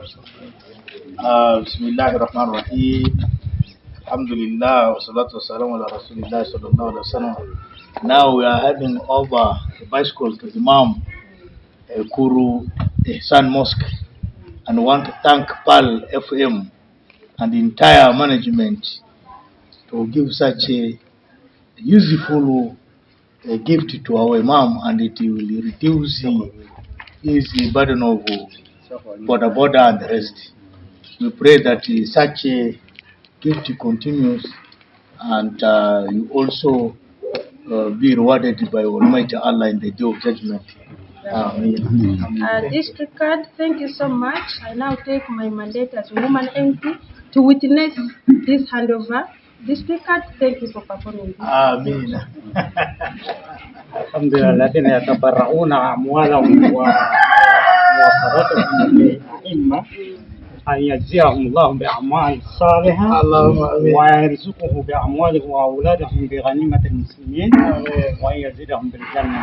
Bismillahirrahmanirrahim. Alhamdulillah wa salatu wa salam ala Rasulillah sallallahu alaihi wasallam. Now we are heading over the bicycle to Imam Kuru Ihsan Mosque, and want to thank PAL FM and the entire management to give such a useful gift to our Imam, and it will reduce the burden of border and the rest. We pray that such a gift continues, and you also be rewarded by Almighty Allah in the day of judgment. District card, thank you so much. I now take my mandate as woman MP to witness this handover. District card, thank you for performing this. Amen. Alhamdulillah, الذين يتبرعون أموالهم وصدقهم للأئمة أن يجزيهم الله بأعمال صالحة ويرزقه بأموالهم وأولادهم بغنيمة المسلمين وأن يزيدهم بالجنة.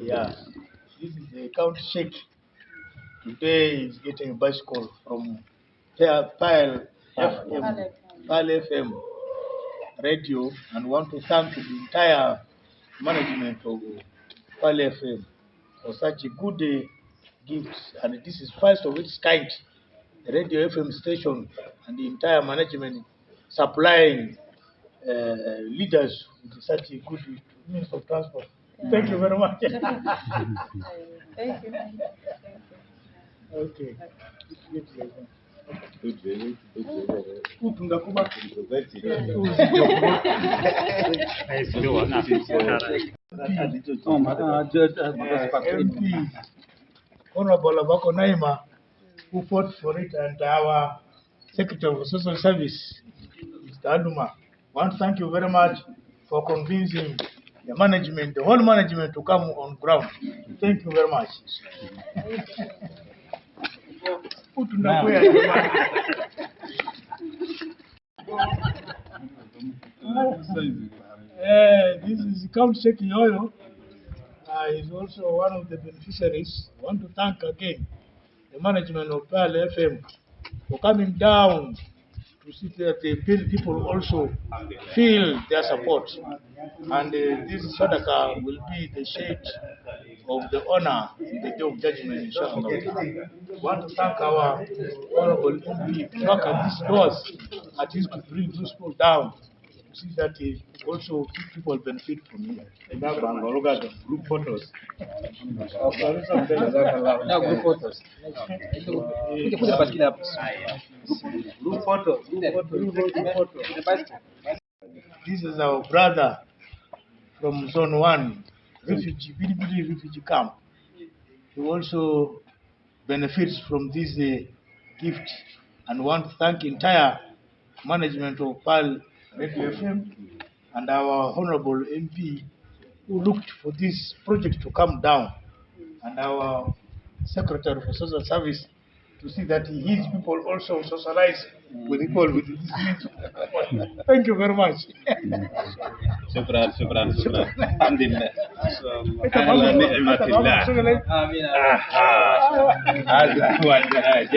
Yeah, this is the county sheikh. Today is getting a bicycle from PAL FM radio, and want to thank the entire management of PAL FM for such a good gift. And this is first of its kind, the radio FM station, and the entire management supplying leaders with such a good means of transport. Thank you very much. Thank you. Okay. MP Honorable Abako Naima, who fought for it, and our Secretary of Social Service, Mr. Aluma. I want to thank you very much for convincing the management, the whole management, to come on ground. Thank you very much. This is Count Sheikh Yoyo. Is also one of the beneficiaries. I want to thank again the management of PAL FM for coming down to see that the people also feel their support. And this Sadaqah will be the shade of the honor in the day of judgment, inshallah. I want to thank our Honorable MP to knock at these doors, at least to bring those people down, to see that also people benefit from here. Group photos. Group photos. This is our brother from Zone 1, refugee camp. He also benefits from this gift, and want to thank entire management of PAL Radio FM and our Honorable MP who looked for this project to come down, and our Secretary for Social Service to see that his people also socialize with people with this needs. Thank you very much. شكرا. الحمد لله على نعمة الله. آمين. هذا هو الجهاد.